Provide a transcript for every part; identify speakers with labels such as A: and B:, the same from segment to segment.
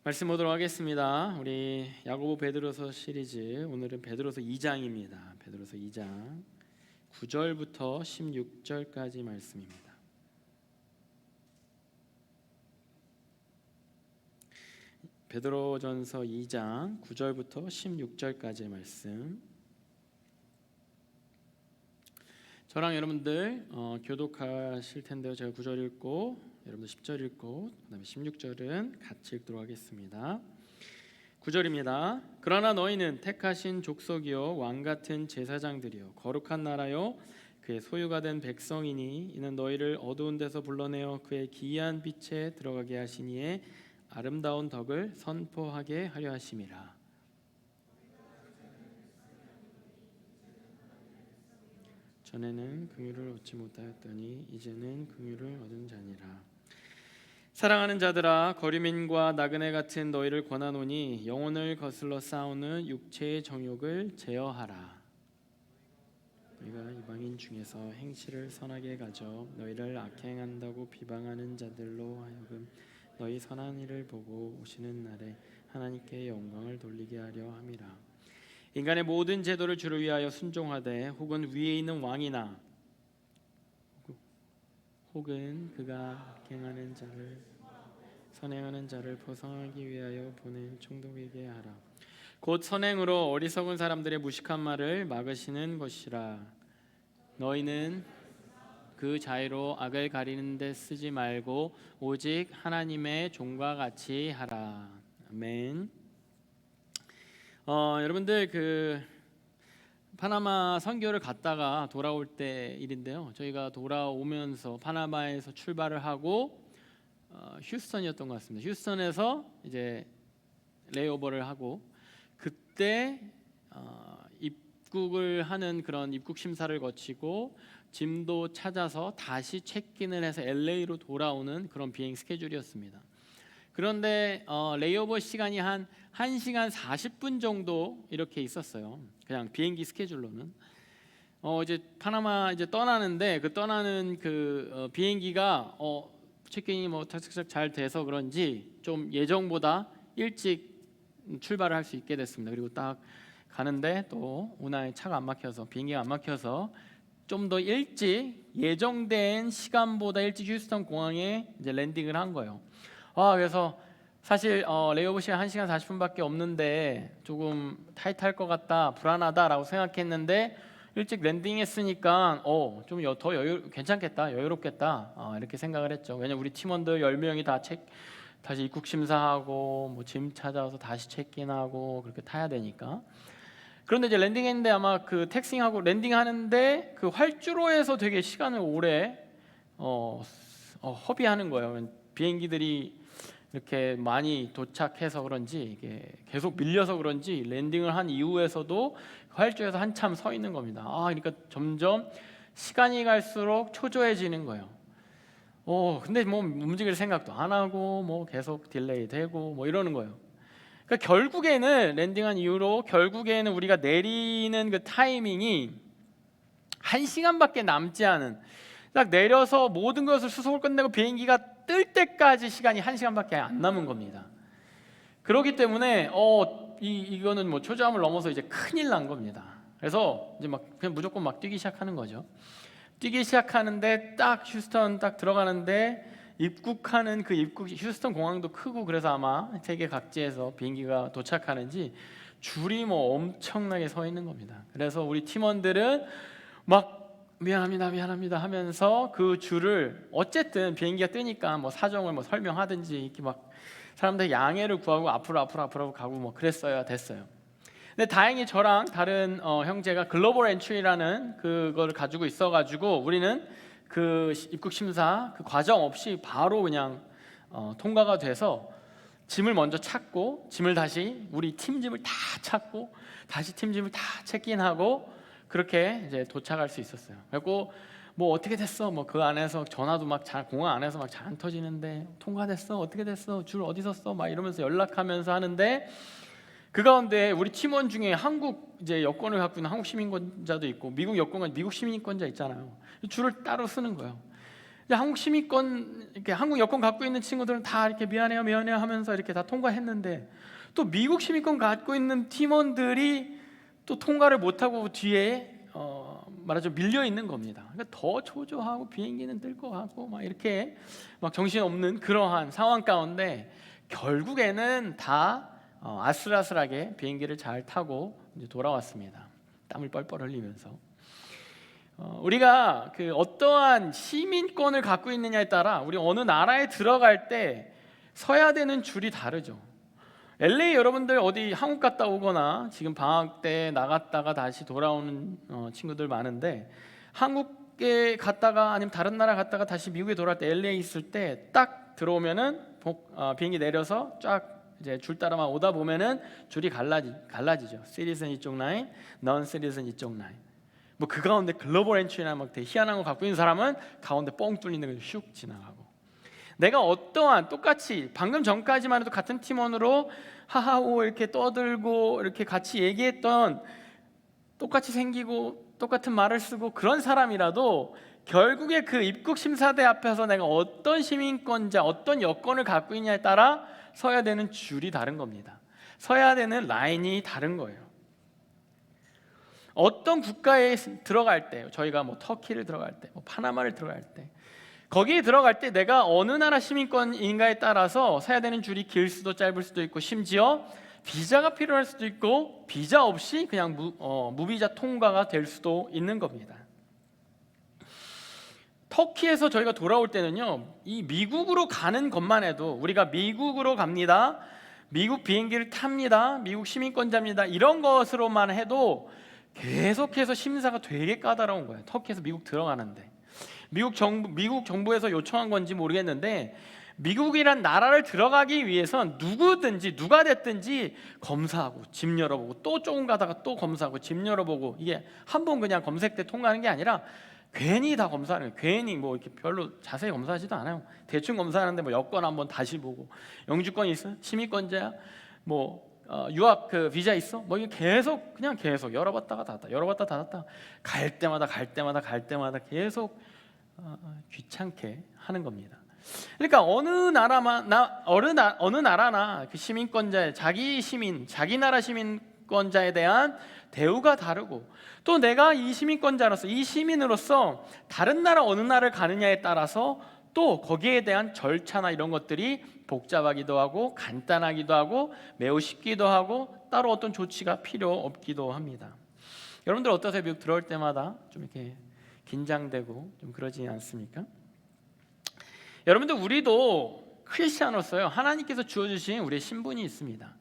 A: 말씀 보도록 하겠습니다. 우리 야고보 베드로서 시리즈, 오늘은 베드로서 2장입니다. 베드로서 2장 9절부터 16절까지 말씀입니다. 베드로전서 2장 9절부터 16절까지의 말씀. 저랑 여러분들 교독하실 텐데요. 제가 9절 읽고 여러분들 10절 읽고 그다음에 16절은 같이 읽도록 하겠습니다. 9절입니다. 그러나 너희는 택하신 족속이요 왕 같은 제사장들이요 거룩한 나라요 그의 소유가 된 백성이니 이는 너희를 어두운 데서 불러내어 그의 기이한 빛에 들어가게 하시니에 아름다운 덕을 선포하게 하려 하심이라. 전에는 긍휼을 얻지 못하였더니 이제는 긍휼을 얻은 자니라. 사랑하는 자들아, 거류민과 나그네 같은 너희를 권하노니 영혼을 거슬러 싸우는 육체의 정욕을 제어하라. 너희가 이방인 중에서 행실을 선하게 가져 너희를 악행한다고 비방하는 자들로 하여금 너희 선한 일을 보고 오시는 날에 하나님께 영광을 돌리게 하려 함이라. 인간의 모든 제도를 주를 위하여 순종하되 혹은 위에 있는 왕이나 혹은 그가 악행하는 자를 선행하는 자를 보상하기 위하여 보낸 총독에게 하라. 곧 선행으로 어리석은 사람들의 무식한 말을 막으시는 것이라. 너희는 그 자유로 악을 가리는 데 쓰지 말고 오직 하나님의 종과 같이 하라. 아멘. 여러분들 파나마 선교를 갔다가 돌아올 때 일인데요. 저희가 돌아오면서 파나마에서 출발을 하고 휴스턴이었던 것 같습니다. 휴스턴에서 이제 레이오버를 하고 그때 입국을 하는 그런 입국 심사를 거치고 짐도 찾아서 다시 체크인을 해서 LA로 돌아오는 그런 비행 스케줄이었습니다. 그런데 레이오버 시간이 한 1시간 40분 정도 이렇게 있었어요. 그냥 비행기 스케줄로는. 이제 파나마 이제 떠나는데 그 떠나는 비행기가 체크인이 탁탁탁 잘 돼서 그런지 좀 예정보다 일찍 출발을 할 수 있게 됐습니다. 그리고 딱 가는데 또 운하에 차가 안 막혀서 비행기가 안 막혀서 좀 더 일찍 예정된 시간보다 일찍 휴스턴 공항에 이제 랜딩을 한 거예요. 그래서 사실 레이오버 시간 1시간 40분밖에 없는데 조금 타이트할 것 같다, 불안하다라고 생각했는데 일찍 랜딩했으니까 좀 더 괜찮겠다, 여유롭겠다 이렇게 생각을 했죠. 왜냐면 우리 팀원들 10명이 다 다시 입국 심사하고 뭐 짐 찾아서 다시 체크인하고 그렇게 타야 되니까. 그런데 이제 랜딩했는데 아마 그 택싱하고 랜딩하는데 그 활주로에서 되게 시간을 오래 허비하는 거예요. 비행기들이 이렇게 많이 도착해서 그런지 이게 계속 밀려서 그런지 랜딩을 한 이후에서도 활주로에서 한참 서 있는 겁니다. 그러니까 점점 시간이 갈수록 초조해지는 거예요. 근데 뭐 움직일 생각도 안 하고 뭐 계속 딜레이 되고 뭐 이러는 거예요. 그러니까 결국에는 랜딩한 이후로 결국에는 우리가 내리는 그 타이밍이 1시간밖에 남지 않은, 딱 내려서 모든 것을 수속을 끝내고 비행기가 뜰 때까지 시간이 1시간밖에 안 남은 겁니다. 그렇기 때문에 이거는 뭐 초조함을 넘어서 이제 큰일 난 겁니다. 그래서 이제 그냥 무조건 뛰기 시작하는 거죠. 뛰기 시작하는데 딱 휴스턴 딱 들어가는데 입국하는 휴스턴 공항도 크고 그래서 아마 세계 각지에서 비행기가 도착하는지 줄이 엄청나게 서 있는 겁니다. 그래서 우리 팀원들은 미안합니다 하면서 그 줄을 어쨌든 비행기가 뜨니까 사정을 설명하든지 이렇게 사람들 양해를 구하고 앞으로 가고 그랬어야 됐어요. 근데 다행히 저랑 다른 형제가 글로벌 엔트리라는 그거를 가지고 있어가지고 우리는 그 입국 심사 그 과정 없이 바로 그냥 통과가 돼서 짐을 먼저 찾고 짐을 다시 우리 팀 짐을 다 찾고 다시 팀 짐을 다 체크인하고 그렇게 이제 도착할 수 있었어요. 그리고 어떻게 됐어? 그 안에서 전화도 공항 안에서 잘 안 터지는데 통과됐어? 어떻게 됐어? 줄 어디 섰어? 이러면서 연락하면서 하는데 그 가운데 우리 팀원 중에 한국 이제 여권을 갖고 있는 한국 시민권자도 있고 미국 여권과 미국 시민권자 있잖아요. 줄을 따로 쓰는 거예요. 이제 한국 시민권, 이렇게 한국 여권 갖고 있는 친구들은 다 이렇게 미안해요 하면서 이렇게 다 통과했는데, 또 미국 시민권 갖고 있는 팀원들이 또 통과를 못하고 뒤에 말하자면 밀려 있는 겁니다. 그러니까 더 초조하고 비행기는 뜰 것 같고 막 이렇게 막 정신없는 그러한 상황 가운데 결국에는 다 아슬아슬하게 비행기를 잘 타고 이제 돌아왔습니다. 땀을 뻘뻘 흘리면서. 우리가 그 어떠한 시민권을 갖고 있느냐에 따라 우리 어느 나라에 들어갈 때 서야 되는 줄이 다르죠. LA 여러분들 어디 한국 갔다 오거나 지금 방학 때 나갔다가 다시 돌아오는 친구들 많은데, 한국에 갔다가 아니면 다른 나라 갔다가 다시 미국에 돌아올 때 LA 있을 때 딱 들어오면은 비행기 내려서 쫙 이제 줄 따라만 오다 보면은 줄이 갈라지죠. 시리즌 이쪽 라인, 넌 시리즌 이쪽 라인. 뭐 그 가운데 글로벌 엔트리나 막 되게 희한한 거 갖고 있는 사람은 가운데 뻥 뚫리는 걸 슉 지나가고, 내가 어떠한 똑같이 방금 전까지만 해도 같은 팀원으로 하하호 이렇게 떠들고 이렇게 같이 얘기했던, 똑같이 생기고 똑같은 말을 쓰고 그런 사람이라도 결국에 그 입국 심사대 앞에서 내가 어떤 시민권자, 어떤 여권을 갖고 있냐에 따라 서야 되는 줄이 다른 겁니다. 서야 되는 라인이 다른 거예요. 어떤 국가에 들어갈 때, 저희가 뭐 터키를 들어갈 때, 뭐 파나마를 들어갈 때, 거기에 들어갈 때 내가 어느 나라 시민권인가에 따라서 서야 되는 줄이 길 수도 짧을 수도 있고, 심지어 비자가 필요할 수도 있고 비자 없이 그냥 무비자 통과가 될 수도 있는 겁니다. 터키에서 저희가 돌아올 때는요, 이 미국으로 가는 것만 해도, 우리가 미국으로 갑니다, 미국 비행기를 탑니다, 미국 시민권자입니다, 이런 것으로만 해도 계속해서 심사가 되게 까다로운 거예요. 터키에서 미국 들어가는데 미국 정부에서 요청한 건지 모르겠는데, 미국이란 나라를 들어가기 위해선 누구든지 누가 됐든지 검사하고 집 열어보고 또 조금 가다가 또 검사하고 집 열어보고, 이게 한 번 그냥 검색대 통과하는 게 아니라 괜히 다 검사하는 거예요. 괜히 뭐 이렇게 별로 자세히 검사하지도 않아요. 대충 검사하는데 뭐 여권 한번 다시 보고, 영주권 있어? 시민권자야? 뭐 유학 그 비자 있어? 뭐 이게 계속 열어봤다가 닫았다, 열어봤다 닫았다, 갈 때마다 계속 귀찮게 하는 겁니다. 그러니까 어느 나라나 그 시민권자의 자기 나라 시민권자에 대한 대우가 다르고, 또 내가 이 시민권자로서, 이 시민으로서 다른 나라 어느 나라를 가느냐에 따라서 또 거기에 대한 절차나 이런 것들이 복잡하기도 하고 간단하기도 하고 매우 쉽기도 하고 따로 어떤 조치가 필요 없기도 합니다. 여러분들 어떠세요? 미국 들어올 때마다 좀 이렇게 긴장되고 좀 그러지 않습니까? 여러분들, 우리도 크리스찬으로서요, 하나님께서 주어주신 우리의 신분이 있습니다.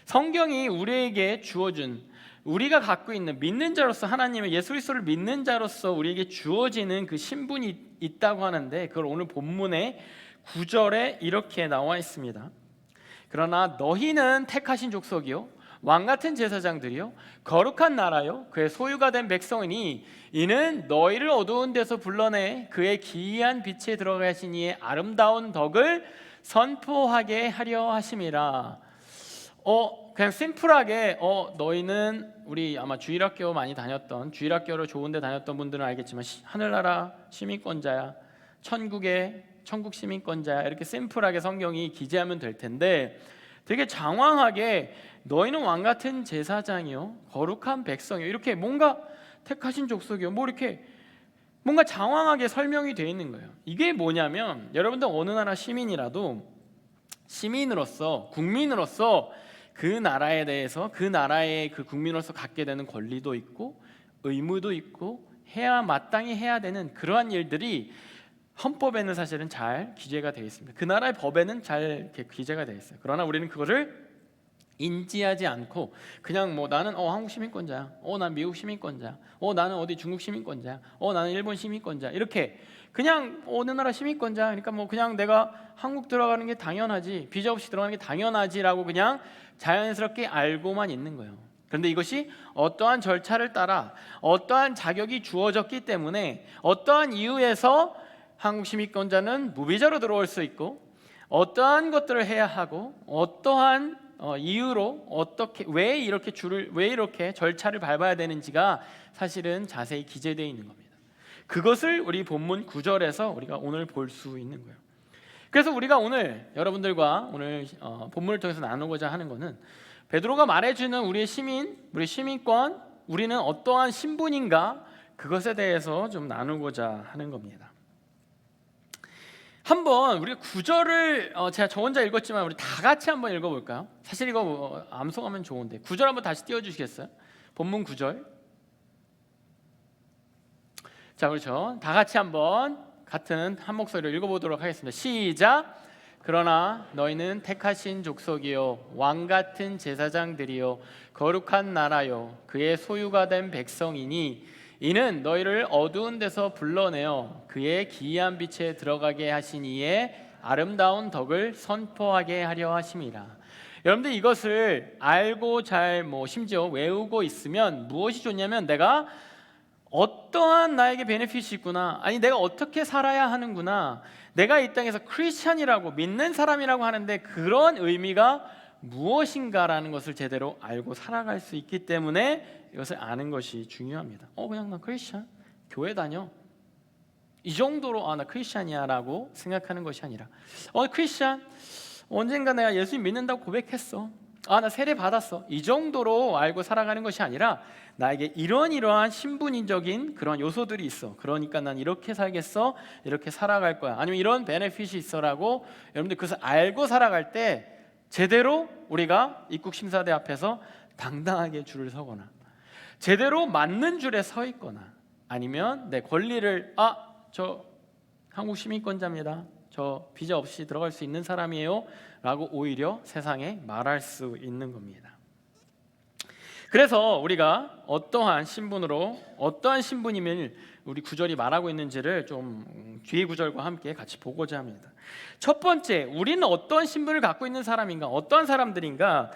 A: 성경이 우리에게 주어준, 우리가 갖고 있는 믿는 자로서, 하나님의 예수 그리스도를 믿는 자로서 우리에게 주어지는 그 신분이 있다고 하는데, 그걸 오늘 본문의 9절에 이렇게 나와 있습니다. 그러나 너희는 택하신 족속이요 왕같은 제사장들이요 거룩한 나라요 그의 소유가 된 백성이니 이는 너희를 어두운 데서 불러내 그의 기이한 빛에 들어가신 이의 아름다운 덕을 선포하게 하려 하심이라. 그냥 심플하게 너희는, 우리 아마 주일학교 많이 다녔던, 주일학교를 좋은데 다녔던 분들은 알겠지만 하늘나라 시민권자야, 천국 시민권자야, 이렇게 심플하게 성경이 기재하면 될 텐데, 되게 장황하게 너희는 왕같은 제사장이요 거룩한 백성이요, 이렇게 뭔가 택하신 족속이요, 뭐 이렇게 뭔가 장황하게 설명이 되어 있는 거예요. 이게 뭐냐면, 여러분들 어느 나라 시민이라도 시민으로서, 국민으로서 그 나라에 대해서, 그 나라의 그 국민으로서 갖게 되는 권리도 있고 의무도 있고 마땅히 해야 되는 그러한 일들이 헌법에는 사실은 잘 기재가 되어 있습니다. 그 나라의 법에는 잘 이렇게 기재가 되어 있어요. 그러나 우리는 그거를 인지하지 않고 그냥 뭐 나는 한국 시민권자야, 난 미국 시민권자야, 나는 어디 중국 시민권자야, 나는 일본 시민권자야, 이렇게 그냥 어느 나라 시민권자, 그러니까 뭐 그냥 내가 한국 들어가는 게 당연하지, 비자 없이 들어가는 게 당연하지라고 그냥 자연스럽게 알고만 있는 거예요. 그런데 이것이 어떠한 절차를 따라 어떠한 자격이 주어졌기 때문에 어떠한 이유에서 한국 시민권자는 무비자로 들어올 수 있고, 어떠한 것들을 해야 하고 어떠한 이유로 왜 이렇게 절차를 밟아야 되는지가 사실은 자세히 기재되어 있는 겁니다. 그것을 우리 본문 9절에서 우리가 오늘 볼 수 있는 거예요. 그래서 우리가 오늘 여러분들과 오늘 본문을 통해서 나누고자 하는 것은 베드로가 말해주는 우리의 시민권, 우리는 어떠한 신분인가, 그것에 대해서 좀 나누고자 하는 겁니다. 한번 우리 9절을 제가 저 혼자 읽었지만 우리 다 같이 한번 읽어볼까요? 사실 이거 암송하면 좋은데 9절 한번 다시 띄워주시겠어요? 본문 9절. 자, 그렇죠. 다 같이 한번 같은 한 목소리로 읽어보도록 하겠습니다. 시작. 그러나 너희는 택하신 족속이요 왕 같은 제사장들이요 거룩한 나라요 그의 소유가 된 백성이니 이는 너희를 어두운 데서 불러내어 그의 기이한 빛에 들어가게 하신 이의 아름다운 덕을 선포하게 하려 하심이라. 여러분들 이것을 알고 잘 심지어 외우고 있으면 무엇이 좋냐면 내가 어떠한 나에게 베네핏이 있구나, 아니 내가 어떻게 살아야 하는구나, 내가 이 땅에서 크리스찬이라고 믿는 사람이라고 하는데 그런 의미가 무엇인가라는 것을 제대로 알고 살아갈 수 있기 때문에 이것을 아는 것이 중요합니다. 그냥 나 크리스찬, 교회 다녀, 이 정도로 나 크리스찬이야 라고 생각하는 것이 아니라 크리스찬, 언젠가 내가 예수님 믿는다고 고백했어, 나 세례 받았어, 이 정도로 알고 살아가는 것이 아니라 나에게 이러한 신분적인 그런 요소들이 있어, 그러니까 난 이렇게 살겠어, 이렇게 살아갈 거야, 아니면 이런 베네핏이 있어라고 여러분들 그것을 알고 살아갈 때 제대로 우리가 입국심사대 앞에서 당당하게 줄을 서거나 제대로 맞는 줄에 서 있거나 아니면 내 권리를 저 한국 시민권자입니다, 저 비자 없이 들어갈 수 있는 사람이에요 라고 오히려 세상에 말할 수 있는 겁니다. 그래서 우리가 어떠한 신분으로 어떠한 신분이면 우리 구절이 말하고 있는지를 좀 뒤의 구절과 함께 같이 보고자 합니다. 첫 번째, 우리는 어떠한 신분을 갖고 있는 사람인가, 어떠한 사람들인가,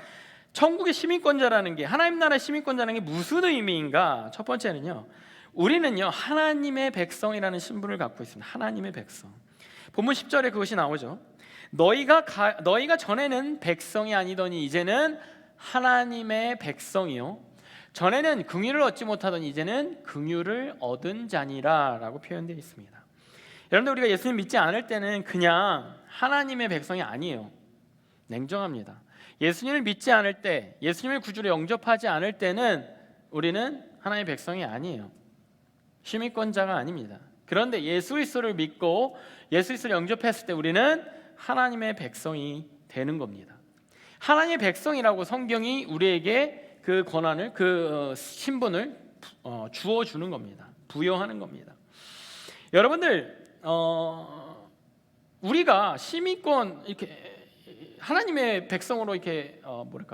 A: 천국의 시민권자라는 게, 하나님 나라의 시민권자라는 게 무슨 의미인가. 첫 번째는요, 우리는요 하나님의 백성이라는 신분을 갖고 있습니다. 하나님의 백성. 본문 10절에 그것이 나오죠. 너희가 전에는 백성이 아니더니 이제는 하나님의 백성이요 전에는 긍휼을 얻지 못하더니 이제는 긍휼을 얻은 자니라 라고 표현되어 있습니다. 여러분들, 우리가 예수님 믿지 않을 때는 그냥 하나님의 백성이 아니에요. 냉정합니다. 예수님을 믿지 않을 때, 예수님을 구주로 영접하지 않을 때는 우리는 하나님의 백성이 아니에요. 시민권자가 아닙니다. 그런데 예수 그리스도를 믿고 예수 그리스도를 영접했을 때 우리는 하나님의 백성이 되는 겁니다. 하나님의 백성이라고 성경이 우리에게 그 권한을, 그 신분을 주어주는 겁니다. 부여하는 겁니다. 여러분들, 우리가 시민권, 이렇게 하나님의 백성으로 이렇게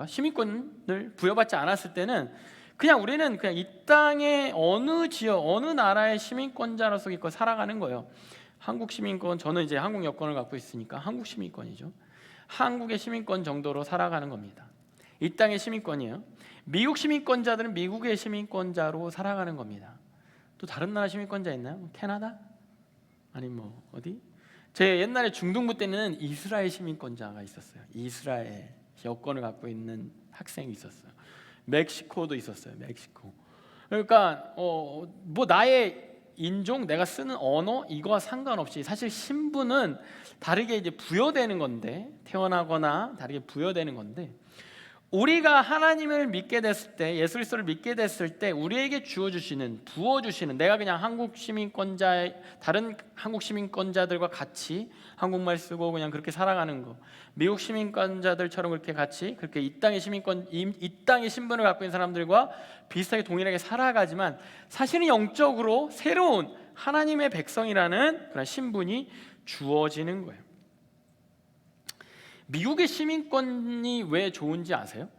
A: 시민권을 부여받지 않았을 때는 그냥 우리는 그냥 이 땅의 어느 지역, 어느 나라의 시민권자로서 있고 살아가는 거예요. 한국 시민권, 저는 이제 한국 여권을 갖고 있으니까 한국 시민권이죠. 한국의 시민권 정도로 살아가는 겁니다. 이 땅의 시민권이에요. 미국 시민권자들은 미국의 시민권자로 살아가는 겁니다. 또 다른 나라 시민권자 있나요? 캐나다? 아니 어디? 제 옛날에 중등부 때는 이스라엘 시민권자가 있었어요. 이스라엘 여권을 갖고 있는 학생이 있었어요. 멕시코도 있었어요. 멕시코. 그러니까 나의 인종, 내가 쓰는 언어 이거와 상관없이 사실 신분은 다르게 이제 부여되는 건데, 태어나거나 다르게 부여되는 건데, 우리가 하나님을 믿게 됐을 때, 예수 그리스도를 믿게 됐을 때 우리에게 주어주시는, 부어주시는, 내가 그냥 한국 시민권자, 다른 한국 시민권자들과 같이 한국말 쓰고 그냥 그렇게 살아가는 거, 미국 시민권자들처럼 그렇게 이 땅의 시민권, 이 땅의 신분을 갖고 있는 사람들과 비슷하게 동일하게 살아가지만 사실은 영적으로 새로운 하나님의 백성이라는 그런 신분이 주어지는 거예요. 미국의 시민권이 왜 좋은지 아세요?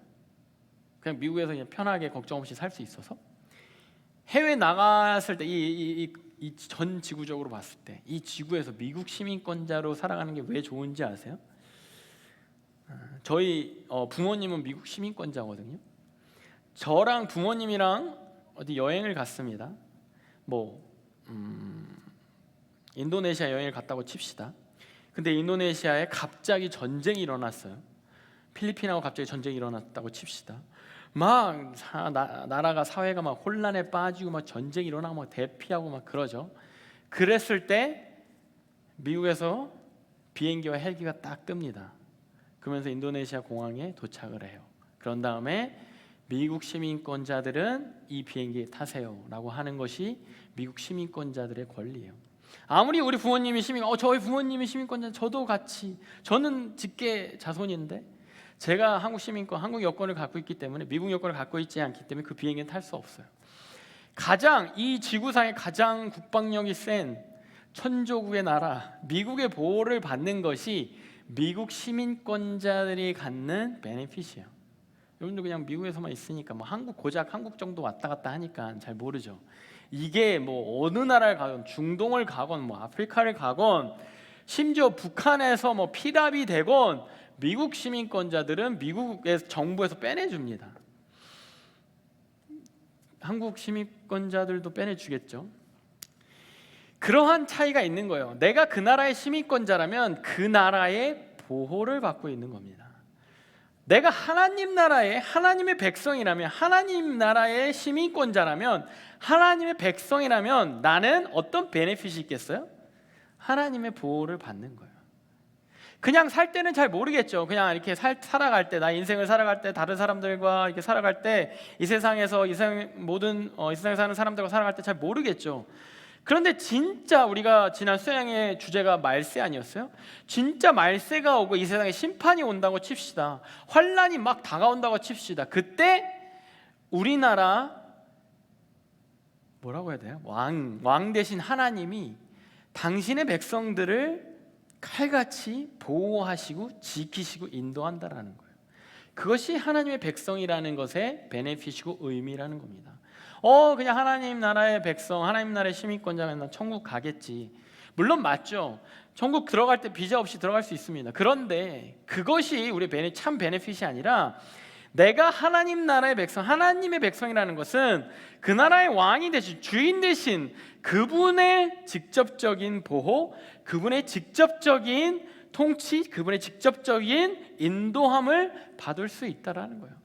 A: 그냥 미국에서 그냥 편하게 걱정 없이 살 수 있어서? 해외 나갔을 때 이 전 지구적으로 봤을 때 이 지구에서 미국 시민권자로 살아가는 게 왜 좋은지 아세요? 저희 부모님은 미국 시민권자거든요. 저랑 부모님이랑 어디 여행을 갔습니다. 인도네시아 여행을 갔다고 칩시다. 근데 인도네시아에 갑자기 전쟁이 일어났어요. 필리핀하고 갑자기 전쟁이 일어났다고 칩시다. 막 나라가 사회가 막 혼란에 빠지고 막 전쟁이 일어나고 막 대피하고 막 그러죠. 그랬을 때 미국에서 비행기와 헬기가 딱 뜹니다. 그러면서 인도네시아 공항에 도착을 해요. 그런 다음에 미국 시민권자들은 이 비행기에 타세요라고 하는 것이 미국 시민권자들의 권리예요. 아무리 우리 부모님이 저희 부모님이 시민권자, 저도 같이, 저는 직계 자손인데 제가 한국 시민권, 한국 여권을 갖고 있기 때문에, 미국 여권을 갖고 있지 않기 때문에 그 비행기는 탈 수 없어요. 이 지구상에 가장 국방력이 센 천조국의 나라 미국의 보호를 받는 것이 미국 시민권자들이 갖는 베네핏이에요. 여러분들 그냥 미국에서만 있으니까 고작 한국 정도 왔다 갔다 하니까 잘 모르죠. 이게 어느 나라를 가건, 중동을 가건, 아프리카를 가건, 심지어 북한에서 피랍이 되건 미국 시민권자들은 미국의 정부에서 빼내줍니다. 한국 시민권자들도 빼내주겠죠. 그러한 차이가 있는 거예요. 내가 그 나라의 시민권자라면 그 나라의 보호를 받고 있는 겁니다. 내가 하나님 나라의 하나님의 백성이라면, 하나님 나라의 시민권자라면, 하나님의 백성이라면 나는 어떤 베네핏이 있겠어요? 하나님의 보호를 받는 거예요. 그냥 살 때는 잘 모르겠죠. 그냥 이렇게 살아갈 때, 나 인생을 살아갈 때, 다른 사람들과 이렇게 살아갈 때, 이 세상에서 이 세상에 사는 사람들과 살아갈 때 잘 모르겠죠. 그런데 진짜 우리가 지난 수양의 주제가 말세 아니었어요? 진짜 말세가 오고 이 세상에 심판이 온다고 칩시다. 환란이 막 다가온다고 칩시다. 그때 우리나라 뭐라고 해야 돼요? 왕 대신 하나님이 당신의 백성들을 칼같이 보호하시고 지키시고 인도한다라는 거예요. 그것이 하나님의 백성이라는 것의 베네핏이고 의미라는 겁니다. 그냥 하나님 나라의 백성, 하나님 나라의 시민권자면 난 천국 가겠지. 물론 맞죠. 천국 들어갈 때 비자 없이 들어갈 수 있습니다. 그런데 그것이 우리 참 베네핏이 아니라, 내가 하나님 나라의 백성, 하나님의 백성이라는 것은 그 나라의 왕이 되신, 주인 되신 그분의 직접적인 보호, 그분의 직접적인 통치, 그분의 직접적인 인도함을 받을 수 있다라는 거예요.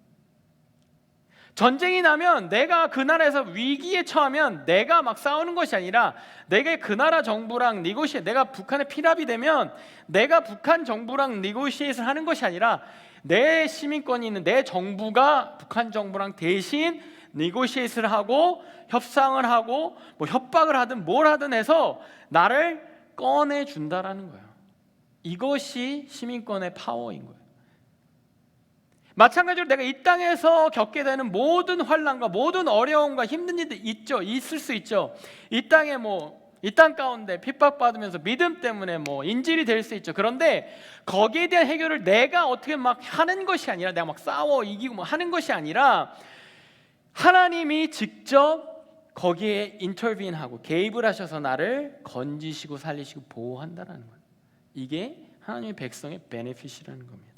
A: 전쟁이 나면, 내가 그 나라에서 위기에 처하면 내가 막 싸우는 것이 아니라, 내가 그 나라 정부랑 내가 북한에 피랍이 되면 내가 북한 정부랑 니고시에이션을 하는 것이 아니라, 내 시민권이 있는 내 정부가 북한 정부랑 대신 니고시에이션을 하고 협상을 하고 협박을 하든 뭘 하든 해서 나를 꺼내준다라는 거예요. 이것이 시민권의 파워인 거예요. 마찬가지로 내가 이 땅에서 겪게 되는 모든 환난과 모든 어려움과 힘든 일들 있을 수 있죠. 이 땅 가운데 핍박받으면서 믿음 때문에 인질이 될 수 있죠. 그런데 거기에 대한 해결을 내가 어떻게 막 하는 것이 아니라, 내가 막 싸워 이기고 하는 것이 아니라, 하나님이 직접 거기에 인터빈하고 개입을 하셔서 나를 건지시고 살리시고 보호한다라는 거예요. 이게 하나님의 백성의 베네핏이라는 겁니다.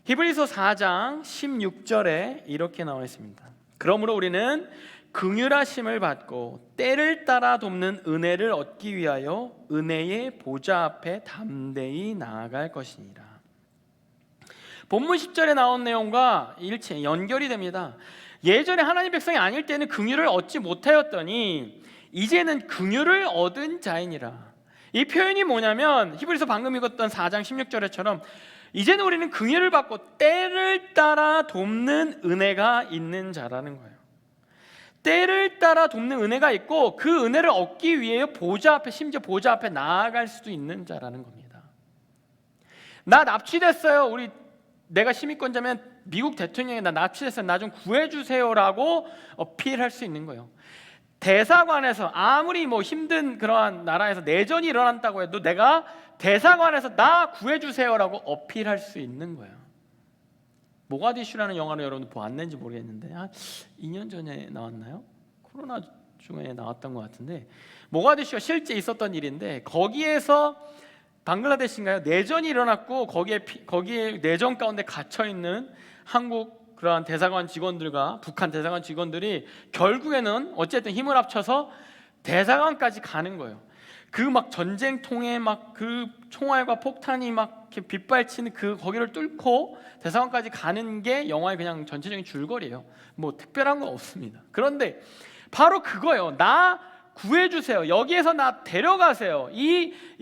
A: 히브리서 4장 16절에 이렇게 나와 있습니다. 그러므로 우리는 긍휼하심을 받고 때를 따라 돕는 은혜를 얻기 위하여 은혜의 보좌 앞에 담대히 나아갈 것이니라. 본문 10절에 나온 내용과 일체 연결이 됩니다. 예전에 하나님 백성이 아닐 때는 긍휼을 얻지 못하였더니 이제는 긍휼을 얻은 자이니라. 이 표현이 뭐냐면, 히브리서 방금 읽었던 4장 16절에처럼 이제는 우리는 긍휼을 받고 때를 따라 돕는 은혜가 있는 자라는 거예요. 때를 따라 돕는 은혜가 있고, 그 은혜를 얻기 위해 보좌 앞에, 심지어 보좌 앞에 나아갈 수도 있는 자라는 겁니다. 나 납치됐어요. 내가 시민권자면 미국 대통령이 나 납치됐어요, 나 좀 구해주세요라고 어필할 수 있는 거예요. 대사관에서 아무리 힘든 그러한 나라에서 내전이 일어난다고 해도 내가 대사관에서 나 구해주세요라고 어필할 수 있는 거예요. 모가디슈라는 영화를 여러분 보았는지 모르겠는데, 한 2년 전에 나왔나요? 코로나 중에 나왔던 것 같은데, 모가디슈가 실제 있었던 일인데, 거기에서 방글라데시인가요? 내전이 일어났고 거기에 내전 가운데 갇혀 있는 한국 그러한 대사관 직원들과 북한 대사관 직원들이 결국에는 어쨌든 힘을 합쳐서 대사관까지 가는 거예요. 그 막 전쟁통에 막 그 총알과 폭탄이 막 이렇게 빗발치는 그 거기를 뚫고 대사관까지 가는 게 영화의 그냥 전체적인 줄거리예요. 뭐 특별한 거 없습니다. 그런데 바로 그거예요. 나 구해주세요. 여기에서 나 데려가세요.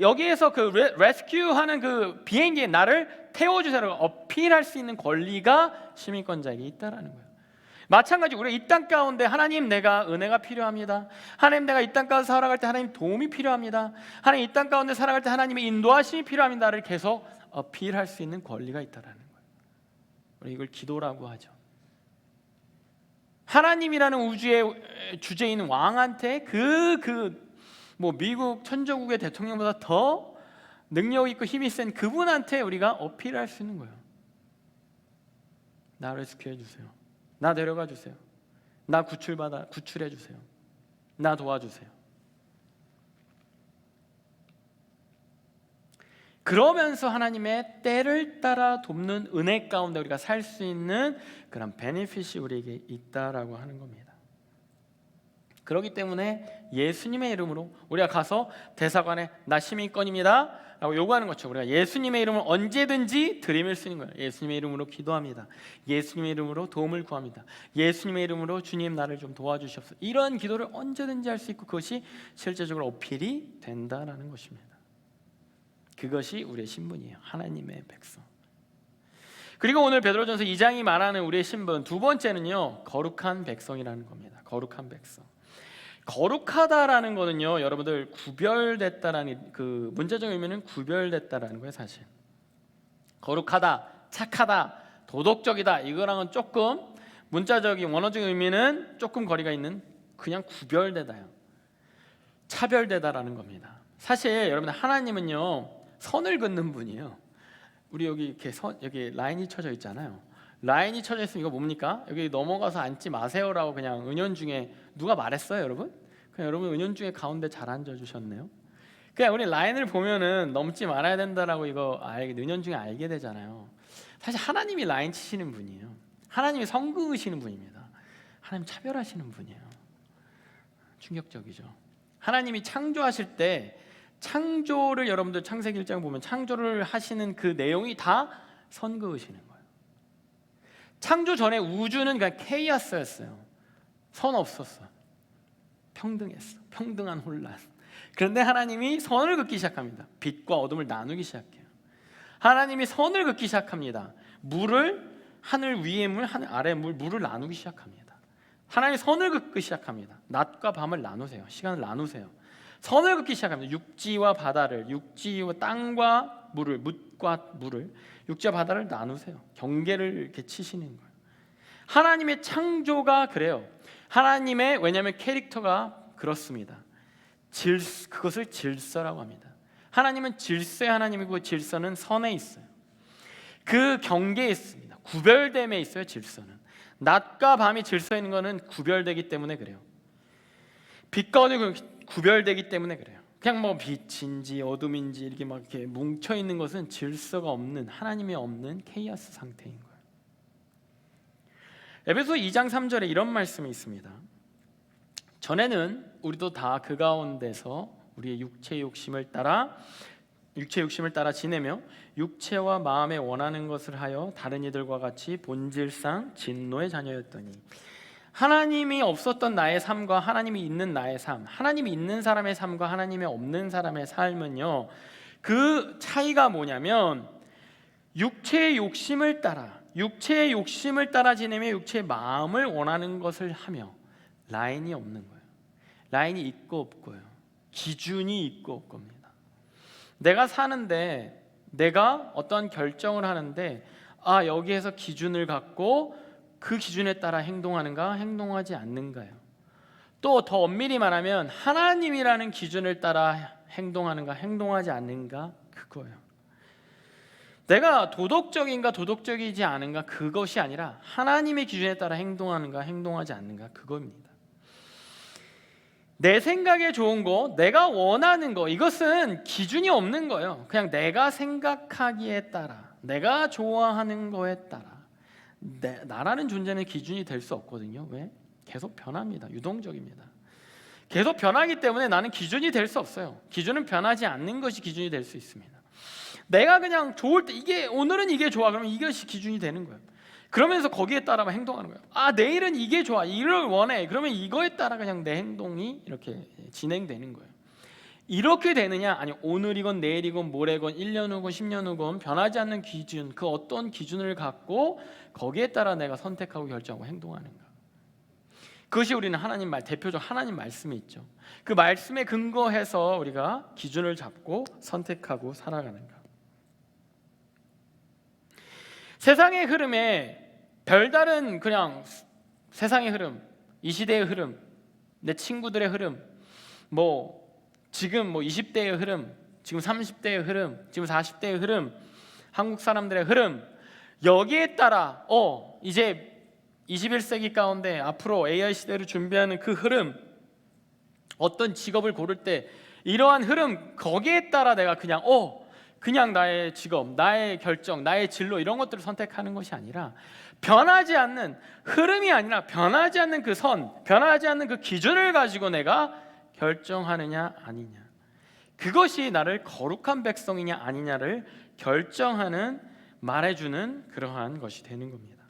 A: 여기에서 그 레스큐하는 그 비행기에 나를 태워주세요. 어필할 수 있는 권리가 시민권자에게 있다라는 거예요. 마찬가지 우리가 이 땅 가운데 하나님 내가 은혜가 필요합니다. 하나님 내가 이 땅 가운데 살아갈 때 하나님 도움이 필요합니다. 하나님 이 땅 가운데 살아갈 때 하나님의 인도하심이 필요합니다를 계속 어필할 수 있는 권리가 있다라는 거예요. 우리 이걸 기도라고 하죠. 하나님이라는 우주의 주제인 왕한테 뭐 미국 천조국의 대통령보다 더 능력 있고 힘이 센 그분한테 우리가 어필할 수 있는 거예요. 나를 레스큐해 주세요. 나 데려가 주세요. 나 구출해 주세요. 나 도와주세요. 그러면서 하나님의 때를 따라 돕는 은혜 가운데 우리가 살 수 있는 그런 베네핏이 우리에게 있다라고 하는 겁니다. 그렇기 때문에 예수님의 이름으로 우리가 가서 대사관에 나 시민권입니다 라고 요구하는 것처럼 우리가 예수님의 이름을 언제든지 들이밀 수 있는 거예요. 예수님의 이름으로 기도합니다. 예수님의 이름으로 도움을 구합니다. 예수님의 이름으로 주님 나를 좀 도와주시옵소서. 이런 기도를 언제든지 할 수 있고 그것이 실제적으로 어필이 된다라는 것입니다. 그것이 우리의 신분이에요. 하나님의 백성. 그리고 오늘 베드로전서 2장이 말하는 우리의 신분 두 번째는요, 거룩한 백성이라는 겁니다. 거룩한 백성. 거룩하다라는 거는요, 여러분들 구별됐다라는 그 문자적 의미는 구별됐다라는 거예요. 사실 거룩하다, 착하다, 도덕적이다 이거랑은 조금 문자적인 원어적인 의미는 조금 거리가 있는 그냥 구별되다요, 차별되다라는 겁니다. 사실 여러분 하나님은요 선을 긋는 분이에요. 우리 여기 이렇게 여기 라인이 쳐져 있잖아요. 라인이 쳐져 있으면 이거 뭡니까? 여기 넘어가서 앉지 마세요라고 그냥 은연중에 누가 말했어요, 여러분? 그냥 여러분 은연중에 가운데 잘 앉아 주셨네요. 그냥 우리 라인을 보면은 넘지 말아야 된다라고 이거 은연중에 알게 되잖아요. 사실 하나님이 라인 치시는 분이에요. 하나님이 선 그으시는 분입니다. 하나님 차별하시는 분이에요. 충격적이죠. 하나님이 창조하실 때 창조를 여러분들 창세기 1장 보면 창조를 하시는 그 내용이 다 선 그으시는 거예요. 창조 전에 우주는 그냥 케이오스였어요. 선 없었어. 평등했어. 평등한 혼란. 그런데 하나님이 선을 긋기 시작합니다. 빛과 어둠을 나누기 시작해요. 하나님이 선을 긋기 시작합니다. 물을 하늘 위의 물, 하늘 아래 물을 나누기 시작합니다. 하나님이 선을 긋기 시작합니다. 낮과 밤을 나누세요. 시간을 나누세요. 선을 긋기 시작합니다. 육지와 바다를, 육지와 땅과 물을, 묻과 물을, 육지와 바다를 나누세요. 경계를 이렇게 치시는 거예요. 하나님의 창조가 그래요. 하나님의 왜냐하면 캐릭터가 그렇습니다. 그것을 질서라고 합니다. 하나님은 질서의 하나님이고 질서는 선에 있어요. 그 경계에 있습니다. 구별됨에 있어요. 질서는 낮과 밤이 질서에 있는 것은 구별되기 때문에 그래요. 빛과 어둠이 구별되기 때문에 그래요. 그냥 뭐 빛인지 어둠인지 이렇게 막 이렇게 뭉쳐 있는 것은 질서가 없는 하나님이 없는 케이오스 상태인 거예요. 에베소 2장 3절에 이런 말씀이 있습니다. 전에는 우리도 다 그 가운데서 우리의 육체의 욕심을 따라 지내며 육체와 마음에 원하는 것을 하여 다른 이들과 같이 본질상 진노의 자녀였더니 하나님이 없었던 나의 삶과 하나님이 있는 나의 삶, 하나님이 있는 사람의 삶과 하나님이 없는 사람의 삶은요, 그 차이가 뭐냐면 육체의 욕심을 따라 지내며 육체의 마음을 원하는 것을 하며 라인이 없는 거예요. 라인이 있고 없고요. 기준이 있고 없고입니다. 내가 사는데 내가 어떤 결정을 하는데 여기에서 기준을 갖고 그 기준에 따라 행동하는가 행동하지 않는가요. 또 더 엄밀히 말하면 하나님이라는 기준을 따라 행동하는가 행동하지 않는가 그거예요. 내가 도덕적인가 도덕적이지 않은가 그것이 아니라 하나님의 기준에 따라 행동하는가 행동하지 않는가 그겁니다. 내 생각에 좋은 거, 내가 원하는 거, 이것은 기준이 없는 거예요. 그냥 내가 생각하기에 따라, 내가 좋아하는 거에 따라 나라는 존재는 기준이 될 수 없거든요. 왜? 계속 변합니다. 유동적입니다. 계속 변하기 때문에 나는 기준이 될 수 없어요. 기준은 변하지 않는 것이 기준이 될 수 있습니다. 내가 그냥 좋을 때 오늘은 이게 좋아 그러면 이것이 기준이 되는 거예요. 그러면서 거기에 따라만 행동하는 거예요. 내일은 이게 좋아, 이걸 원해, 그러면 이거에 따라 그냥 내 행동이 이렇게 진행되는 거예요. 이렇게 되느냐? 아니, 오늘이건 내일이건 모레건 1년 후건 10년 후건 변하지 않는 기준, 그 어떤 기준을 갖고 거기에 따라 내가 선택하고 결정하고 행동하는가. 그것이 우리는 대표적 하나님 말씀이 있죠. 그 말씀에 근거해서 우리가 기준을 잡고 선택하고 살아가는가. 세상의 흐름에 별다른 그냥 세상의 흐름, 이 시대의 흐름, 내 친구들의 흐름, 지금 20대의 흐름, 지금 30대의 흐름, 지금 40대의 흐름, 한국 사람들의 흐름, 여기에 따라 이제 21세기 가운데 앞으로 AI 시대를 준비하는 그 흐름, 어떤 직업을 고를 때 이러한 흐름, 거기에 따라 내가 그냥 나의 직업, 나의 결정, 나의 진로 이런 것들을 선택하는 것이 아니라 변하지 않는 흐름이 아니라 변하지 않는 그 선, 변하지 않는 그 기준을 가지고 내가 결정하느냐 아니냐, 그것이 나를 거룩한 백성이냐 아니냐를 결정하는, 말해주는 그러한 것이 되는 겁니다.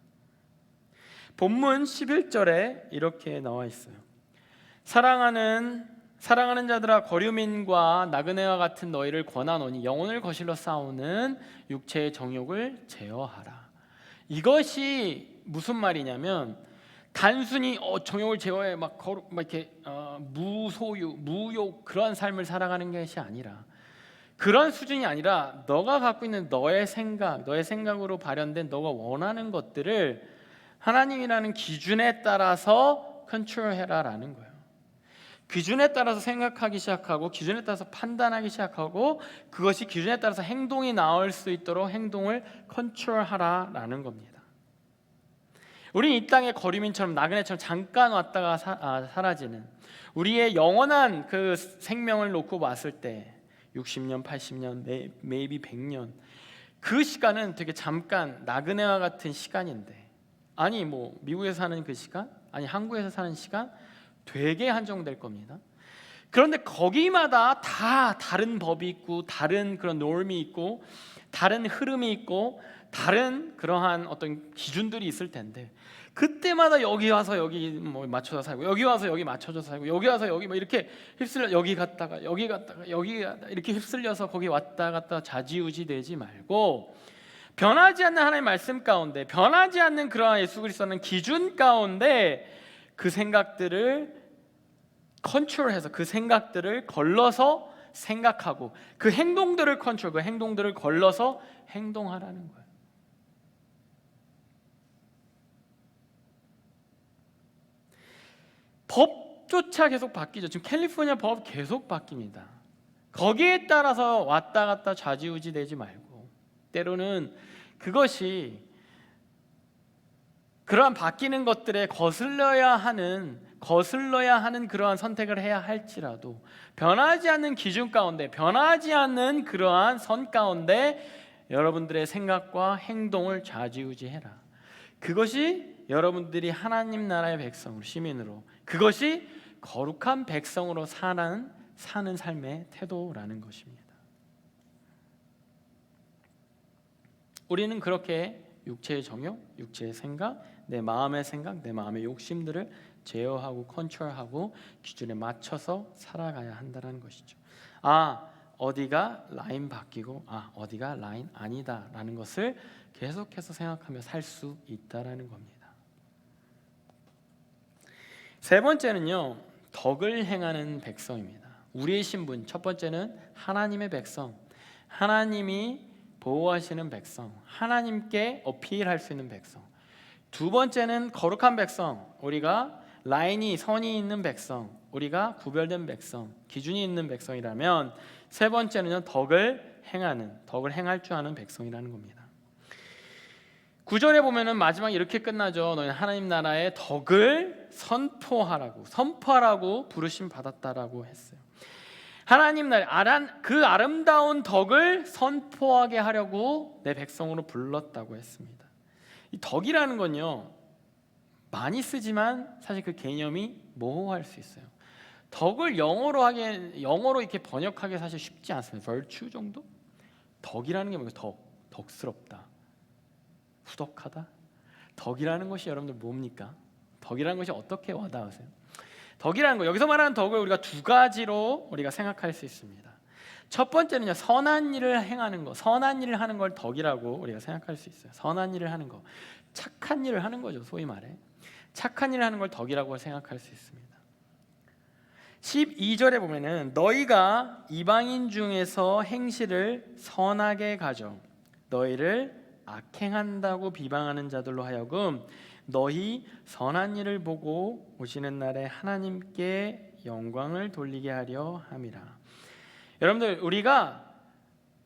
A: 본문 11절에 이렇게 나와 있어요. 사랑하는 자들아, 거류민과 나그네와 같은 너희를 권하노니 영혼을 거실러 싸우는 육체의 정욕을 제어하라. 이것이 무슨 말이냐면, 단순히 정욕을 제어해 이렇게 무소유, 무욕 그런 삶을 살아가는 것이 아니라, 그런 수준이 아니라 너가 갖고 있는 너의 생각으로 발현된 너가 원하는 것들을 하나님이라는 기준에 따라서 컨트롤해라라는 거예요. 기준에 따라서 생각하기 시작하고, 기준에 따라서 판단하기 시작하고, 그것이 기준에 따라서 행동이 나올 수 있도록 행동을 컨트롤하라라는 겁니다. 우리는 이 땅의 거류민처럼, 나그네처럼 잠깐 왔다가 사라지는, 우리의 영원한 그 생명을 놓고 봤을 때 60년, 80년, maybe 100년, 그 시간은 되게 잠깐 나그네와 같은 시간인데, 미국에서 사는 그 시간, 한국에서 사는 시간 되게 한정될 겁니다. 그런데 거기마다 다 다른 법이 있고, 다른 그런 놈이 있고, 다른 흐름이 있고, 다른 그러한 어떤 기준들이 있을 텐데, 그때마다 여기 와서 여기 맞춰서 살고, 여기 와서 여기 맞춰져서 살고, 여기 와서 여기 이렇게 휩쓸려, 여기 갔다가 여기 이렇게 휩쓸려서 거기 왔다 갔다 좌지우지 되지 말고, 변하지 않는 하나님의 말씀 가운데, 변하지 않는 그러한 예수 그리스도는 기준 가운데 그 생각들을 컨트롤해서, 그 생각들을 걸러서 생각하고, 그 행동들을 그 행동들을 걸러서 행동하라는 거예요. 법조차 계속 바뀌죠. 지금 캘리포니아 법 계속 바뀝니다. 거기에 따라서 왔다 갔다 좌지우지 되지 말고, 때로는 그것이 그러한 바뀌는 것들에 거슬러야 하는 그러한 선택을 해야 할지라도, 변하지 않는 기준 가운데, 변하지 않는 그러한 선 가운데 여러분들의 생각과 행동을 좌지우지해라. 그것이 여러분들이 하나님 나라의 백성으로, 시민으로, 그것이 거룩한 백성으로 사는 삶의 태도라는 것입니다. 우리는 그렇게 육체의 정욕, 육체의 생각, 내 마음의 생각, 내 마음의 욕심들을 제어하고 컨트롤하고 기준에 맞춰서 살아가야 한다는 것이죠. 어디가 라인 바뀌고 어디가 라인 아니다라는 것을 계속해서 생각하며 살 수 있다라는 겁니다. 세 번째는요, 덕을 행하는 백성입니다. 우리의 신분, 첫 번째는 하나님의 백성, 하나님이 보호하시는 백성, 하나님께 어필할 수 있는 백성. 두 번째는 거룩한 백성, 우리가 선이 있는 백성, 우리가 구별된 백성, 기준이 있는 백성이라면, 세 번째는요, 덕을 행할 줄 아는 백성이라는 겁니다. 9절에 보면은 마지막 이렇게 끝나죠. 너희는 하나님 나라의 덕을 선포하라고 부르심 받았다라고 했어요. 하나님 나라, 그 아름다운 덕을 선포하게 하려고 내 백성으로 불렀다고 했습니다. 이 덕이라는 건요, 많이 쓰지만 사실 그 개념이 모호할 수 있어요. 덕을 영어로 이렇게 번역하기 사실 쉽지 않습니다. virtue 정도? 덕이라는 게 뭔가 덕스럽다, 후덕하다. 덕이라는 것이 여러분들 뭡니까? 덕이라는 것이 어떻게 와닿으세요? 덕이라는 거, 여기서 말하는 덕을 우리가 두 가지로 우리가 생각할 수 있습니다. 첫 번째는요, 선한 일을 행하는 거, 선한 일을 하는 걸 덕이라고 우리가 생각할 수 있어요. 선한 일을 하는 거, 착한 일을 하는 거죠. 소위 말해 착한 일을 하는 걸 덕이라고 생각할 수 있습니다. 12절에 보면은 너희가 이방인 중에서 행실을 선하게 가져 너희를 악행한다고 비방하는 자들로 하여금 너희 선한 일을 보고 오시는 날에 하나님께 영광을 돌리게 하려 함이라. 여러분들, 우리가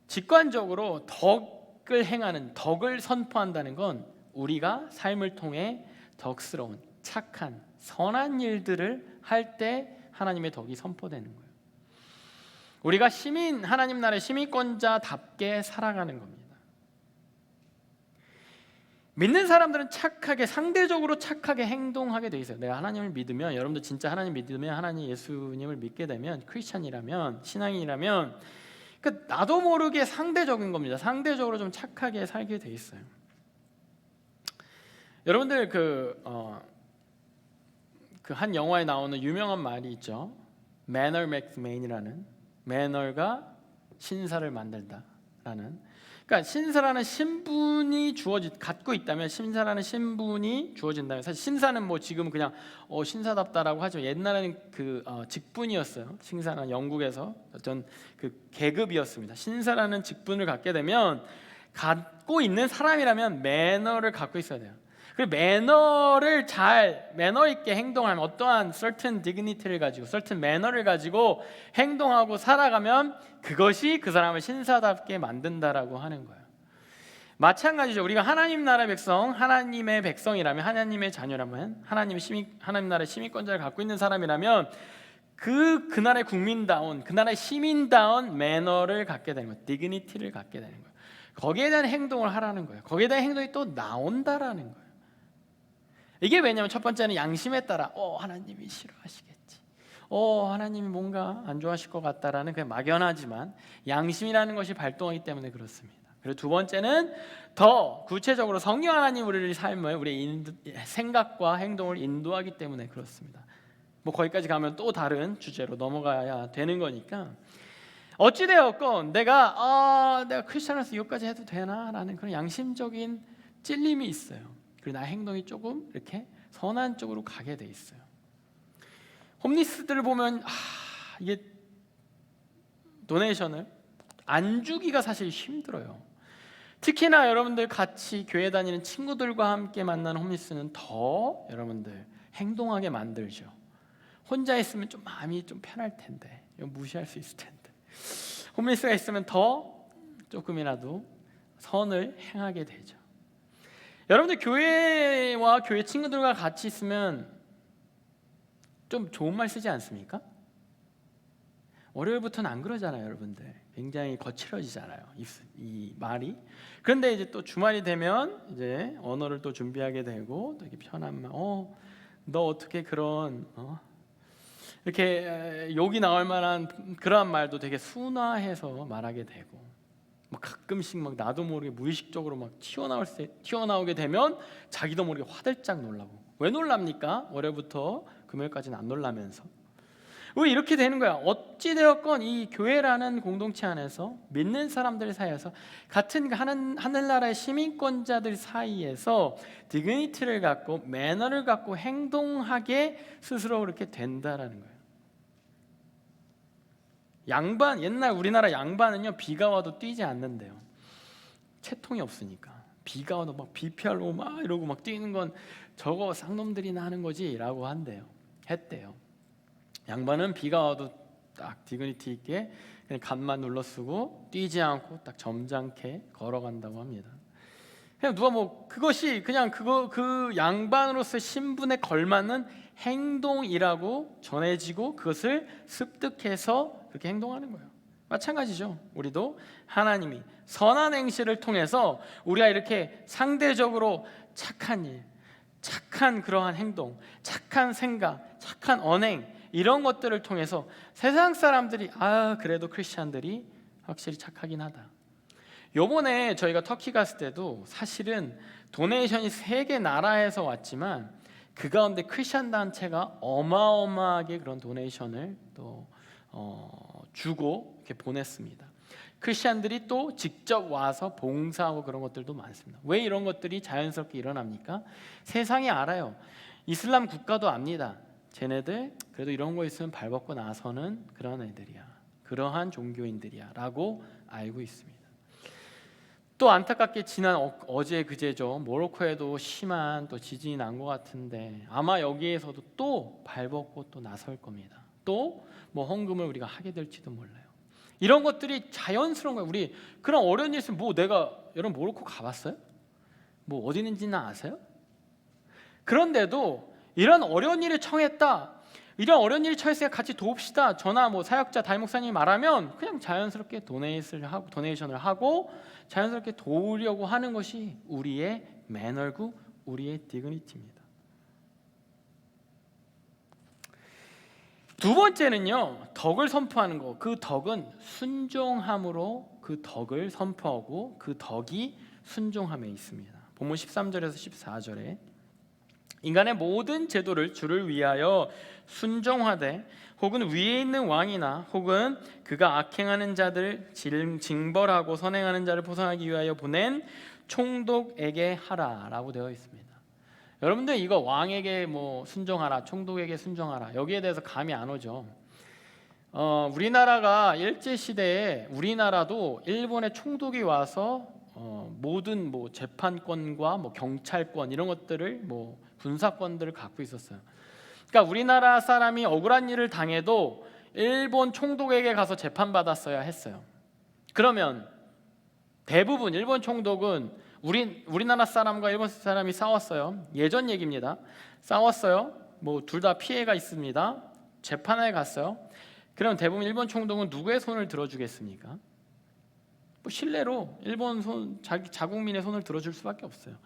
A: 직관적으로 덕을 행하는, 덕을 선포한다는 건 우리가 삶을 통해 덕스러운, 착한, 선한 일들을 할 때 하나님의 덕이 선포되는 거예요. 우리가 하나님 나라의 시민권자답게 살아가는 겁니다. 믿는 사람들은 상대적으로 착하게 행동하게 돼 있어요. 내가 하나님을 믿으면, 여러분들 진짜 하나님 믿으면, 하나님 예수님을 믿게 되면, 크리스찬이라면, 신앙인이라면, 그러니까 나도 모르게 상대적인 겁니다. 상대적으로 좀 착하게 살게 돼 있어요. 여러분들 그 한 영화에 나오는 유명한 말이 있죠. Manner makes man이라는, 매너가 신사를 만들다라는. 그러니까 신사라는 신분이 갖고 있다면, 신사라는 신분이 주어진다면, 사실 신사는 뭐 지금 그냥 신사답다라고 하죠. 옛날에는 직분이었어요. 신사는 영국에서 어떤 그 계급이었습니다. 신사라는 직분을 갖게 되면, 갖고 있는 사람이라면 매너를 갖고 있어야 돼요. 그리고 매너 있게 행동하면, 어떠한 certain dignity를 가지고, certain manner를 가지고 행동하고 살아가면 그것이 그 사람을 신사답게 만든다라고 하는 거예요. 마찬가지죠. 우리가 하나님 나라의 백성, 하나님의 백성이라면, 하나님의 자녀라면, 하나님 나라의 시민권자를 갖고 있는 사람이라면 그 나라의 국민다운, 그 나라의 시민다운 매너를 갖게 되는 거예요. dignity를 갖게 되는 거예요. 거기에 대한 행동을 하라는 거예요. 거기에 대한 행동이 또 나온다라는 거예요. 이게 왜냐하면 첫 번째는 양심에 따라 하나님이 싫어하시겠지, 하나님이 뭔가 안 좋아하실 것 같다라는 그냥 막연하지만 양심이라는 것이 발동하기 때문에 그렇습니다. 그리고 두 번째는 더 구체적으로 성령 하나님 우리의 삶을, 우리의 생각과 행동을 인도하기 때문에 그렇습니다. 뭐 거기까지 가면 또 다른 주제로 넘어가야 되는 거니까, 어찌되었건 내가 크리스천으로서 이것까지 해도 되나? 라는 그런 양심적인 찔림이 있어요. 그리고 나의 행동이 조금 이렇게 선한 쪽으로 가게 돼 있어요. 홈리스들을 보면 이게 도네이션을 안 주기가 사실 힘들어요. 특히나 여러분들 같이 교회 다니는 친구들과 함께 만나는 홈리스는 더 여러분들 행동하게 만들죠. 혼자 있으면 좀 마음이 좀 편할 텐데, 이거 무시할 수 있을 텐데, 홈리스가 있으면 더 조금이라도 선을 행하게 되죠. 여러분들 교회와 교회 친구들과 같이 있으면 좀 좋은 말 쓰지 않습니까? 월요일부터는 안 그러잖아요. 여러분들 굉장히 거칠어지잖아요, 이 말이. 그런데 이제 또 주말이 되면 이제 언어를 또 준비하게 되고, 또 이렇게 편한 말, 너 어떻게 그런 이렇게 욕이 나올 만한 그러한 말도 되게 순화해서 말하게 되고, 가끔씩 나도 모르게 무의식적으로 튀어나오게 되면 자기도 모르게 화들짝 놀라고. 왜 놀랍니까? 월요일부터 금요일까지는 안 놀라면서. 왜 이렇게 되는 거야? 어찌되었건 이 교회라는 공동체 안에서, 믿는 사람들 사이에서, 같은 하늘나라의 시민권자들 사이에서 디그니티를 갖고, 매너를 갖고 행동하게 스스로 그렇게 된다라는 거예요. 옛날 우리나라 양반은요, 비가 와도 뛰지 않는데요. 채통이 없으니까. 비가 와도 막 비피하려고 막 이러고 막 뛰는 건 저거 쌍놈들이나 하는 거지라고 했대요. 양반은 비가 와도 딱 디그니티 있게 그냥 간만 눌러 쓰고 뛰지 않고 딱 점잖게 걸어간다고 합니다. 그냥 누가 그것이 그냥 그 양반으로서의 신분에 걸맞는 행동이라고 전해지고, 그것을 습득해서 그렇게 행동하는 거예요. 마찬가지죠. 우리도 하나님이 선한 행실을 통해서 우리가 이렇게 상대적으로 착한 일, 착한 그러한 행동, 착한 생각, 착한 언행, 이런 것들을 통해서 세상 사람들이 그래도 크리스찬들이 확실히 착하긴 하다. 요번에 저희가 터키 갔을 때도 사실은 도네이션이 3개 나라에서 왔지만 그 가운데 크리스찬 단체가 어마어마하게 그런 도네이션을 또 주고 이렇게 보냈습니다. 크리스찬들이 또 직접 와서 봉사하고 그런 것들도 많습니다. 왜 이런 것들이 자연스럽게 일어납니까? 세상이 알아요. 이슬람 국가도 압니다. 쟤네들 그래도 이런 거 있으면 발벗고 나서는 그런 애들이야, 그러한 종교인들이야 라고 알고 있습니다. 또 안타깝게 지난 어제 그제죠, 모로코에도 심한 또 지진이 난 것 같은데 아마 여기에서도 또 발벗고 또 나설 겁니다. 또 뭐 헌금을 우리가 하게 될지도 몰라요. 이런 것들이 자연스러운 거예요. 우리 그런 어려운 일 있으면 여러분 모로코 가봤어요? 뭐 어디 있는지는 아세요? 그런데도 이런 어려운 일을 청했다, 이런 어려운 일을 처했으니까 같이 도웁시다, 저나 뭐 사역자 담임 목사님이 말하면 그냥 자연스럽게 도네이션을 하고 자연스럽게 도우려고 하는 것이 우리의 매너고 우리의 디그니티입니다. 두 번째는요, 덕을 선포하는 거. 그 덕은 순종함으로 그 덕을 선포하고 그 덕이 순종함에 있습니다. 본문 13절에서 14절에 인간의 모든 제도를 주를 위하여 순종하되 혹은 위에 있는 왕이나 혹은 그가 악행하는 자들 징벌하고 선행하는 자를 보상하기 위하여 보낸 총독에게 하라라고 되어 있습니다. 여러분들 이거 왕에게 뭐 순종하라, 총독에게 순종하라, 여기에 대해서 감이 안 오죠. 우리나라가 일제시대에 우리나라도 일본의 총독이 와서 모든 뭐 재판권과 뭐 경찰권 이런 것들을 뭐 군사권들을 갖고 있었어요. 그러니까 우리나라 사람이 억울한 일을 당해도 일본 총독에게 가서 재판받았어야 했어요. 그러면 대부분 일본 총독은 우리나라 사람과 일본 사람이 싸웠어요. 예전 얘기입니다. 싸웠어요. 뭐 둘 다 피해가 있습니다. 재판에 갔어요. 그럼 대부분 일본 총독은 누구의 손을 들어주겠습니까? 뭐 신뢰로 일본 자국민의 손을 들어줄 수밖에 없어요.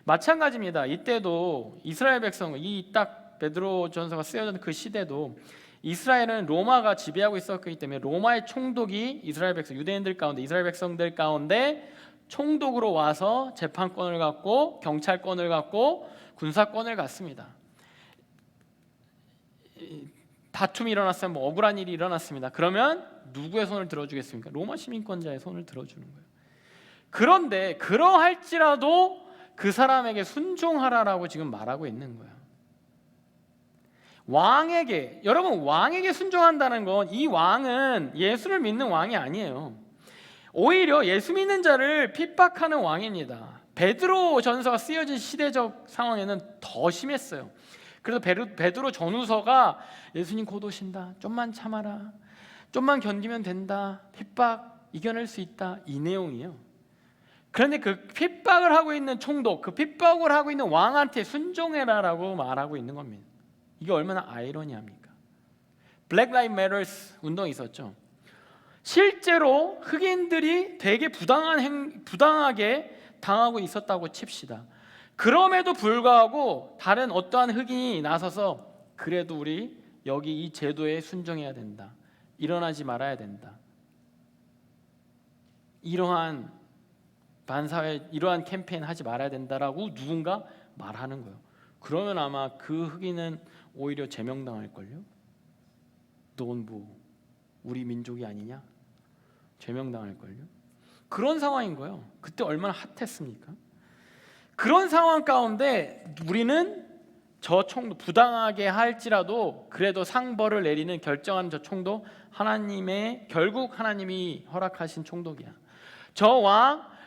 A: 마찬가지입니다. 이때도 이스라엘 백성, 이 딱 베드로 전서가 쓰여진 그 시대도 이스라엘은 로마가 지배하고 있었기 때문에 로마의 총독이 이스라엘 백성, 유대인들 가운데 이스라엘 백성들 가운데 총독으로 와서 재판권을 갖고 경찰권을 갖고 군사권을 갖습니다. 다툼이 일어났으면 뭐 억울한 일이 일어났습니다. 그러면 누구의 손을 들어주겠습니까? 로마 시민권자의 손을 들어주는 거예요. 그런데 그러할지라도 그 사람에게 순종하라라고 지금 말하고 있는 거예요. 여러분 왕에게 순종한다는 건 이 왕은 예수를 믿는 왕이 아니에요. 오히려 예수 믿는 자를 핍박하는 왕입니다. 베드로 전서가 쓰여진 시대적 상황에는 더 심했어요. 그래서 베드로 전후서가 예수님 곧 오신다, 좀만 참아라, 좀만 견디면 된다, 핍박 이겨낼 수 있다, 이 내용이에요. 그런데 그 핍박을 하고 있는 총독, 그 핍박을 하고 있는 왕한테 순종해라라고 말하고 있는 겁니다. 이게 얼마나 아이러니합니까? 블랙 라이브 매터스 운동이 있었죠. 실제로 흑인들이 되게 부당하게 당하고 있었다고 칩시다. 그럼에도 불구하고 다른 어떠한 흑인이 나서서 그래도 우리 여기 이 제도에 순종해야 된다, 일어나지 말아야 된다, 이러한 반사회 이러한 캠페인 하지 말아야 된다라고 누군가 말하는 거예요. 그러면 아마 그 흑인은 오히려 제명당할걸요. 넌 뭐 우리 민족이 아니냐? 제명당할걸요. 그런 상황인 거예요. 그때 얼마나 핫했습니까? 그런 상황 가운데 우리는 저 총독 부당하게 할지라도 그래도 상벌을 내리는 결정하는 저 총독 결국 하나님이 허락하신 총독이야. 저 왕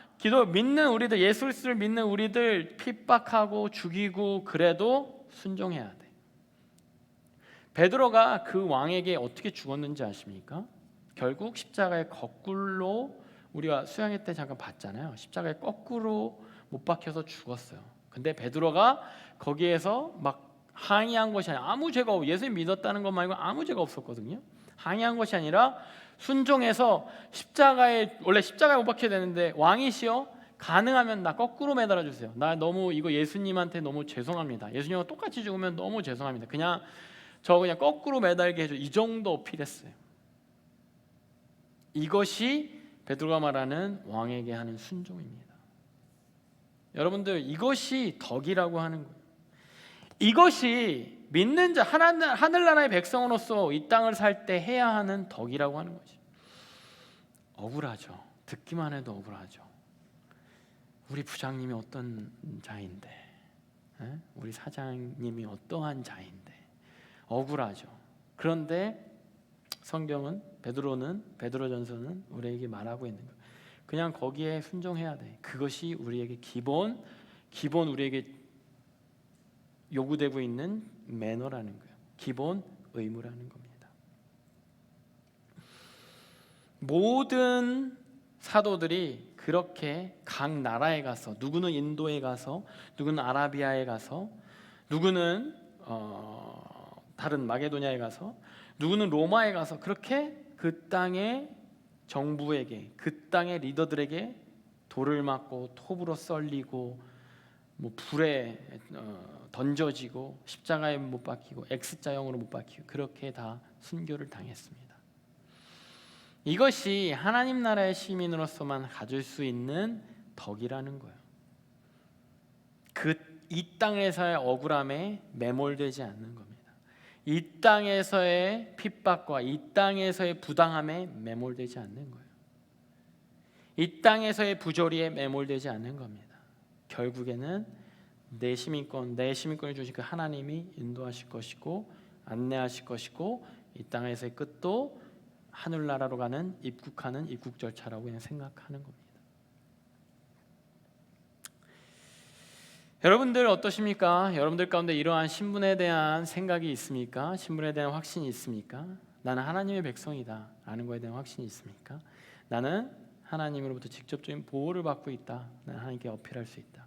A: 믿는 우리들, 예수 그리스도를 믿는 우리들 핍박하고 죽이고 그래도 순종해야 돼. 베드로가 그 왕에게 어떻게 죽었는지 아십니까? 결국 십자가에 거꾸로, 우리가 수양회 때 잠깐 봤잖아요. 십자가에 거꾸로 못 박혀서 죽었어요. 근데 베드로가 거기에서 막 항의한 것이 아니라, 아무 죄가 없고 예수님 믿었다는 것 말고 아무 죄가 없었거든요. 항의한 것이 아니라 순종해서 원래 십자가에 못 박혀야 되는데, 왕이시여 가능하면 나 거꾸로 매달아 주세요. 나 너무 이거 예수님한테 너무 죄송합니다. 예수님과 똑같이 죽으면 너무 죄송합니다. 그냥 저 그냥 거꾸로 매달게 해줘. 이 정도 어필했어요. 이것이 베드로가 말하는 왕에게 하는 순종입니다. 여러분들, 이것이 덕이라고 하는 거예요. 이것이 믿는 자, 하늘나라의 백성으로서 이 땅을 살 때 해야 하는 덕이라고 하는 거죠. 억울하죠. 듣기만 해도 억울하죠. 우리 부장님이 어떤 자인데, 우리 사장님이 어떠한 자인데 억울하죠. 그런데 성경은, 베드로전서는 우리에게 말하고 있는 거예요. 그냥 거기에 순종해야 돼. 그것이 우리에게 기본 우리에게 요구되고 있는 매너라는 거예요. 기본 의무라는 겁니다. 모든 사도들이 그렇게 각 나라에 가서, 누구는 인도에 가서, 누구는 아라비아에 가서, 누구는 다른 마게도냐에 가서, 누구는 로마에 가서 그렇게 그 땅의 정부에게, 그 땅의 리더들에게 돌을 맞고 톱으로 썰리고 뭐 불에 던져지고 십자가에 못 박히고 X자형으로 못 박히고 그렇게 다 순교를 당했습니다. 이것이 하나님 나라의 시민으로서만 가질 수 있는 덕이라는 거예요. 이 땅에서의 억울함에 매몰되지 않는 겁니다. 이 땅에서의 핍박과 이 땅에서의 부당함에 매몰되지 않는 거예요. 이 땅에서의 부조리에 매몰되지 않는 겁니다. 결국에는 내 시민권을 주신 그 하나님이 인도하실 것이고 안내하실 것이고, 이 땅에서의 끝도 하늘나라로 가는 입국하는 입국 절차라고 그냥 생각하는 겁니다. 여러분들 어떠십니까? 여러분들 가운데 이러한 신분에 대한 생각이 있습니까? 신분에 대한 확신이 있습니까? 나는 하나님의 백성이다 라는 것에 대한 확신이 있습니까? 나는 하나님으로부터 직접적인 보호를 받고 있다. 나는 하나님께 어필할 수 있다.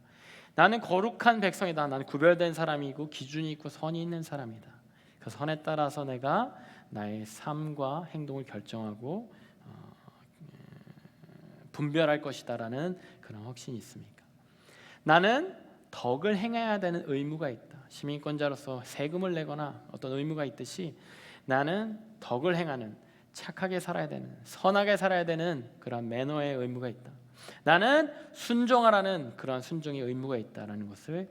A: 나는 거룩한 백성이다. 나는 구별된 사람이고 기준이 있고 선이 있는 사람이다. 그 선에 따라서 내가 나의 삶과 행동을 결정하고 분별할 것이다라는 그런 확신이 있습니까? 나는 덕을 행해야 되는 의무가 있다. 시민권자로서 세금을 내거나 어떤 의무가 있듯이 나는 덕을 행하는, 착하게 살아야 되는, 선하게 살아야 되는 그런 매너의 의무가 있다. 나는 순종하라는 그러한 순종의 의무가 있다라는 것을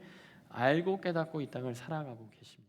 A: 알고 깨닫고 이 땅을 살아가고 계십니다.